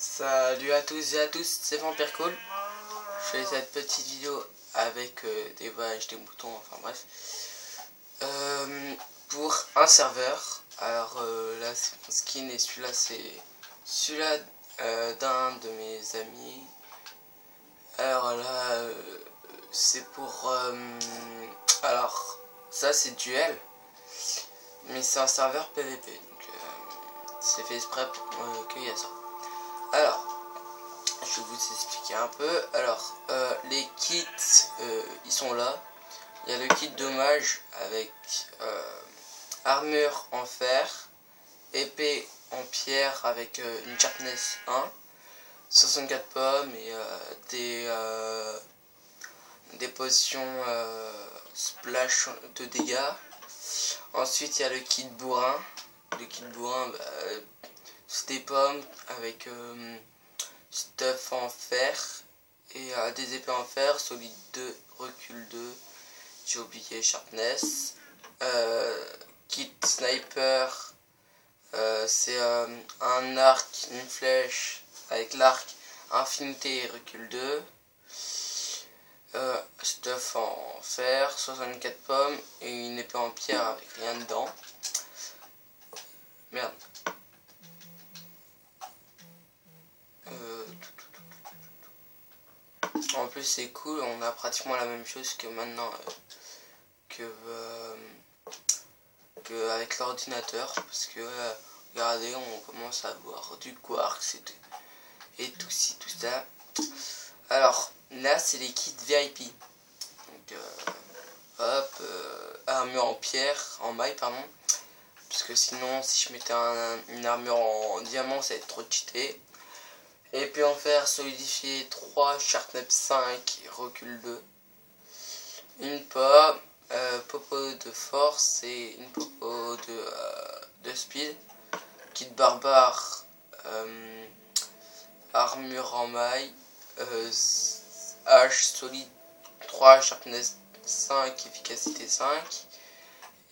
Salut à tous et à tous, c'est Vampire Cool. Je fais cette petite vidéo avec des vaches, des moutons, enfin bref. Pour un serveur. Alors là c'est mon skin et celui-là c'est celui-là d'un de mes amis. Alors là c'est pour... alors ça c'est duel. Mais c'est un serveur PVP. Donc c'est fait exprès pour qu'il y a ça. Alors, je vais vous expliquer un peu. Alors, les kits, ils sont là. Il y a le kit dommage avec armure en fer, épée en pierre avec une sharpness 1, 64 pommes et des potions splash de dégâts. Ensuite, il y a le kit bourrin. Le kit bourrin, c'est des pommes avec stuff en fer et des épées en fer, solide 2, recul 2, j'ai oublié sharpness. Kit sniper, c'est un arc, une flèche avec l'arc, infinité et recul 2. Stuff en fer, 64 pommes et une épée en pierre avec rien dedans. Merde. En plus c'est cool, on a pratiquement la même chose que maintenant avec l'ordinateur, parce que regardez, on commence à avoir du quarks et tout ci, tout ça. Alors là c'est les kits VIP. Donc hop, armure en pierre, en maille pardon, parce que sinon si je mettais une armure en diamant ça va être trop cheaté. Épée en fer solidifié 3, sharpness 5, recul 2. Une pomme, popo de force et une popo de speed. Kit barbare, armure en maille, hache solide 3, sharpness 5, efficacité 5.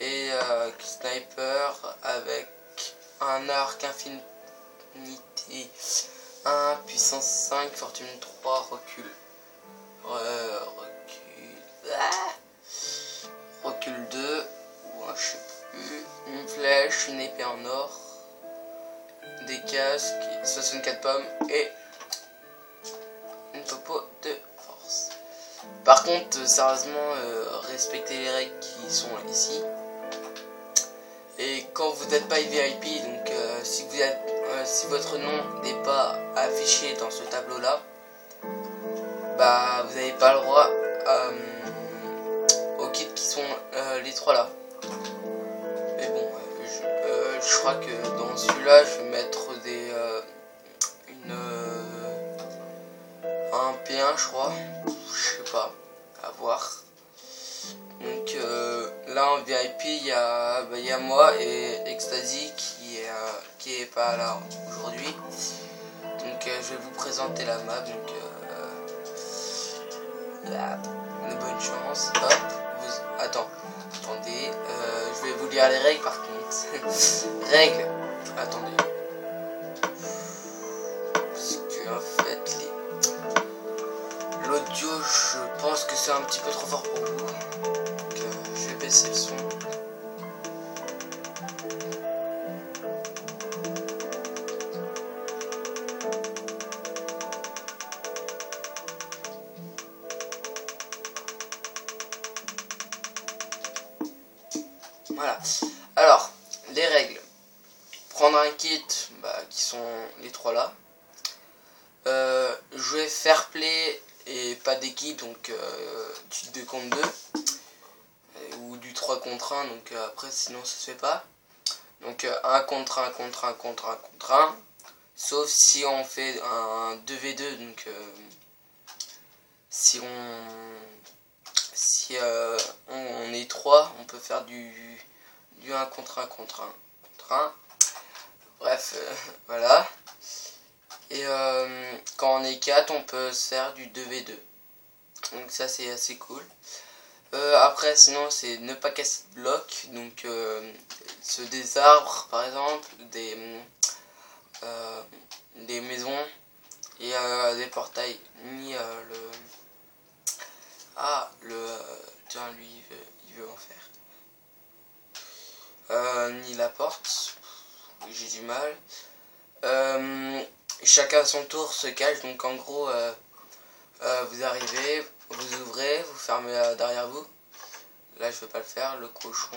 Et sniper avec un arc infinité 1, puissance 5, fortune 3, recul. Recul 2, ou je sais plus. Une flèche, une épée en or, des casques, 64 pommes et une popo de force. Par contre, sérieusement, respectez les règles qui sont ici. Et quand vous n'êtes pas VIP, donc si votre nom n'est pas affiché dans ce tableau là, bah vous n'avez pas le droit aux kits qui sont les trois là. Mais bon, je crois que dans celui-là je vais mettre un P1 je crois, je sais pas, à voir. Donc là en VIP il y a moi et Ecstasy qui est pas là aujourd'hui. Donc je vais vous présenter la map. Donc une bonne chance. Hop, attendez, je vais vous lire les règles par contre. Règles. Attendez. Parce que en fait l'audio je pense que c'est un petit peu trop fort pour vous. Je vais baisser le son. Voilà. Alors, les règles. Prendre un kit, qui sont les trois là. Jouer fair play et pas d'équipe, donc du 2 contre 2. Ou du 3 contre 1, donc après sinon ça se fait pas. Donc 1 contre 1 contre 1 contre 1 contre 1. Sauf si on fait un 2v2, donc si on est 3, on peut faire du 1 contre 1 contre 1 contre 1. Bref, voilà. Et quand on est 4, on peut se faire du 2v2. Donc ça c'est assez cool. Après sinon c'est ne pas casser de blocs, donc ceux des arbres par exemple, des maisons, des portails, ni le... Ah, tiens, lui, il veut en faire. Ni la porte. J'ai du mal. Chacun à son tour se cache, donc en gros, vous arrivez, vous ouvrez, vous fermez derrière vous. Là, je vais pas le faire, le cochon...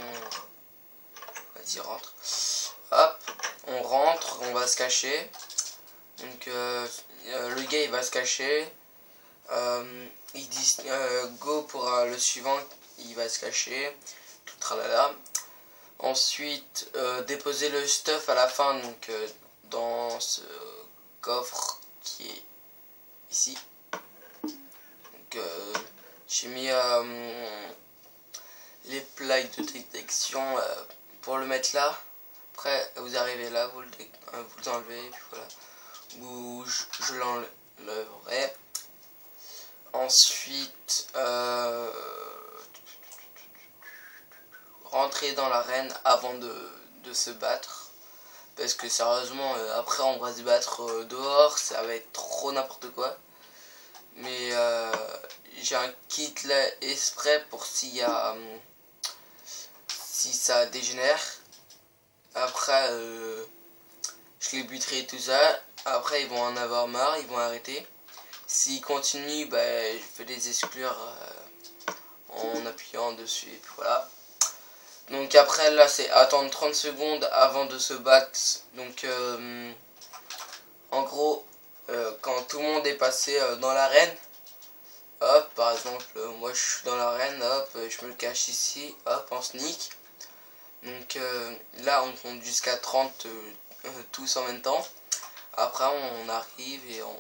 Vas-y, rentre. Hop, on rentre, on va se cacher. Donc, le gars, il va se cacher. Il dit go pour le suivant, il va se cacher. Tout tralala. Ensuite, déposer le stuff à la fin, donc dans ce coffre qui est ici. Donc, j'ai mis les plaques de détection pour le mettre là. Après, vous arrivez là, vous l'enlevez, et puis voilà. Ou je l'enlèverai. Ensuite, rentrer dans l'arène avant de se battre. Parce que sérieusement, après on va se battre dehors, ça va être trop n'importe quoi. Mais j'ai un kit là exprès pour si ça dégénère. Après, je les buterai tout ça. Après, ils vont en avoir marre, ils vont arrêter. S'ils continuent, je vais les exclure en appuyant dessus. Et puis voilà. Donc après, là, c'est attendre 30 secondes avant de se battre. Donc, en gros, quand tout le monde est passé dans l'arène, hop, par exemple, moi je suis dans l'arène, hop, je me cache ici, hop, en sneak. Donc là, on compte jusqu'à 30 tous en même temps. Après, on arrive et on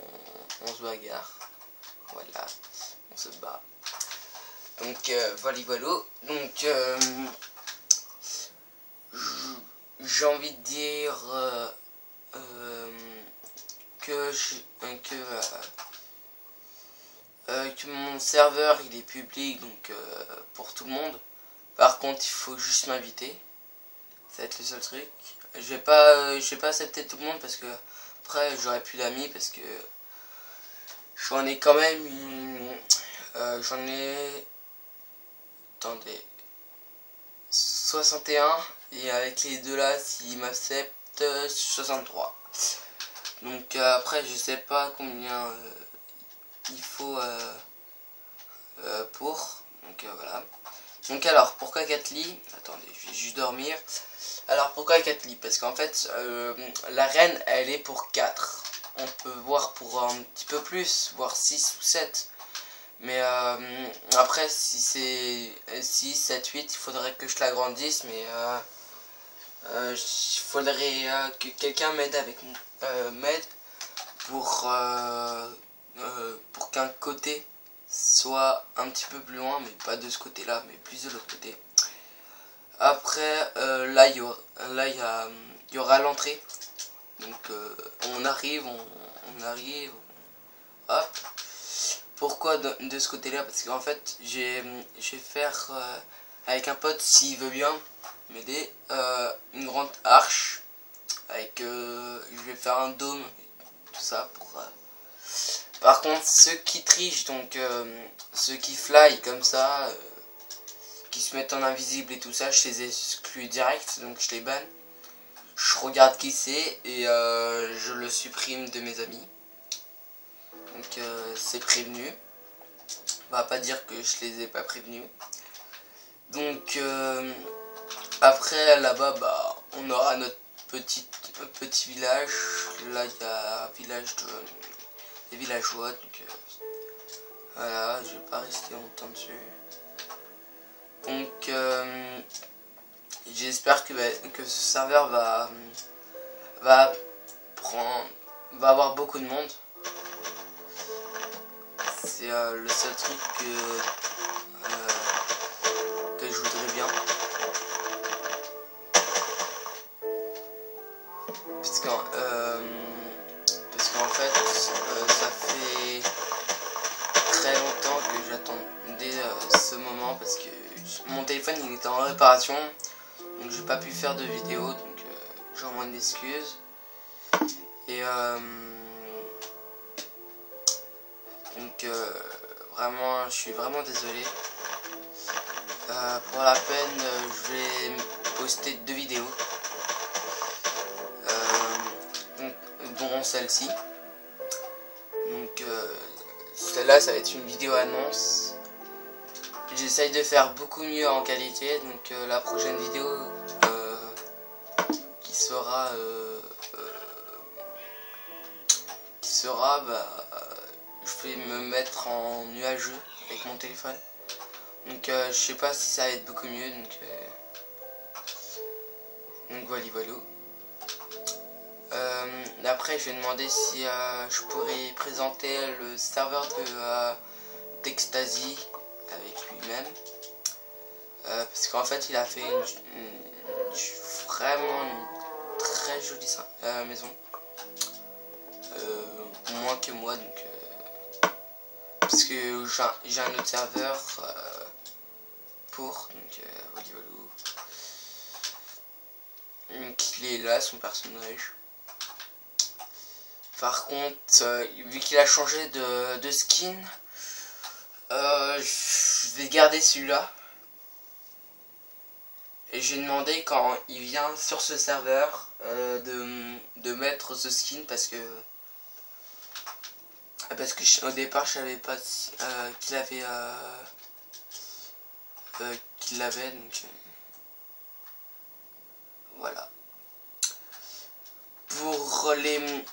se bagarre. Voilà, on se bat. Donc, voilà. Donc, j'ai envie de dire que mon serveur il est public, donc pour tout le monde. Par contre, il faut juste m'inviter. Ça va être le seul truc. Je vais pas accepter tout le monde parce que après j'aurai plus d'amis parce que j'en ai quand même attendez, 61 et avec les deux là s'ils m'acceptent 63. Donc après je sais pas combien il faut pour. Donc voilà. Donc alors pourquoi 4 lits? Attendez, je vais juste dormir. Alors pourquoi 4 lits? Parce qu'en fait l'arène elle est pour 4. On peut voir pour un petit peu plus, voire 6 ou 7. Mais après si c'est 6, 7, 8, il faudrait que je l'agrandisse. Mais il faudrait que quelqu'un m'aide avec m'aide pour qu'un côté soit un petit peu plus loin, mais pas de ce côté là, mais plus de l'autre côté. Après là il y aura l'entrée. Donc on arrive, hop. Pourquoi de ce côté là? Parce qu'en fait je vais faire avec un pote, s'il veut bien m'aider, une grande arche avec je vais faire un dôme, tout ça pour par contre ceux qui trichent, donc ceux qui fly comme ça, qui se mettent en invisible et tout ça, je les exclus direct, donc je les banne. Je regarde qui c'est et je le supprime de mes amis. Donc c'est prévenu. On va pas dire que je les ai pas prévenus. Donc après là-bas on aura notre petit village. Là il y a un village des villageois. Donc voilà, je vais pas rester longtemps dessus. Donc j'espère que ce serveur va avoir beaucoup de monde. C'est le seul truc que je voudrais bien. Parce qu'en fait, ça fait très longtemps que j'attendais ce moment parce que mon téléphone il était en réparation. Donc j'ai pas pu faire de vidéo, donc j'en demande d'excuses. Et donc vraiment je suis vraiment désolé. Pour la peine je vais poster 2 vidéos, dont celle-ci. Donc celle-là ça va être une vidéo annonce. J'essaye de faire beaucoup mieux en qualité, donc la prochaine vidéo qui sera je vais me mettre en nuageux avec mon téléphone, donc je sais pas si ça va être beaucoup mieux, donc voilà. Après je vais demander si je pourrais présenter le serveur d'Ecstasy avec lui-même, parce qu'en fait il a fait vraiment une très jolie maison, moins que moi, donc parce que j'ai un autre serveur pour, donc voilà. Donc il est là, son personnage. Par contre vu qu'il a changé de skin, je vais garder celui-là. Et j'ai demandé quand il vient sur ce serveur de mettre ce skin, parce que au départ je savais pas qu'il l'avait, donc voilà. Pour les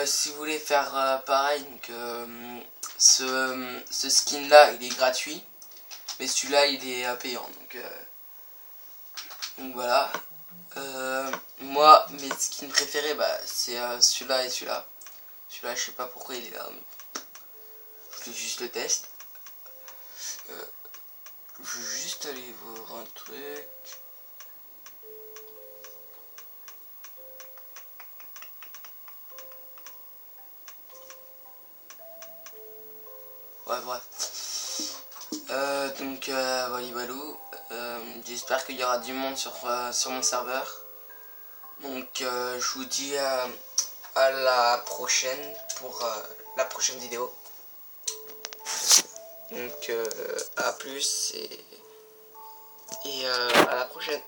si vous voulez faire pareil, donc ce skin là il est gratuit, mais celui-là il est payant, donc voilà. Moi mes skins préférés c'est celui-là et celui-là. Celui-là je sais pas pourquoi il est là, mais je vais juste le test. Je veux juste aller voir un truc. Ouais, bref. Donc voilà. J'espère qu'il y aura du monde sur mon serveur. Donc je vous dis à la prochaine pour la prochaine vidéo. Donc à plus et à la prochaine.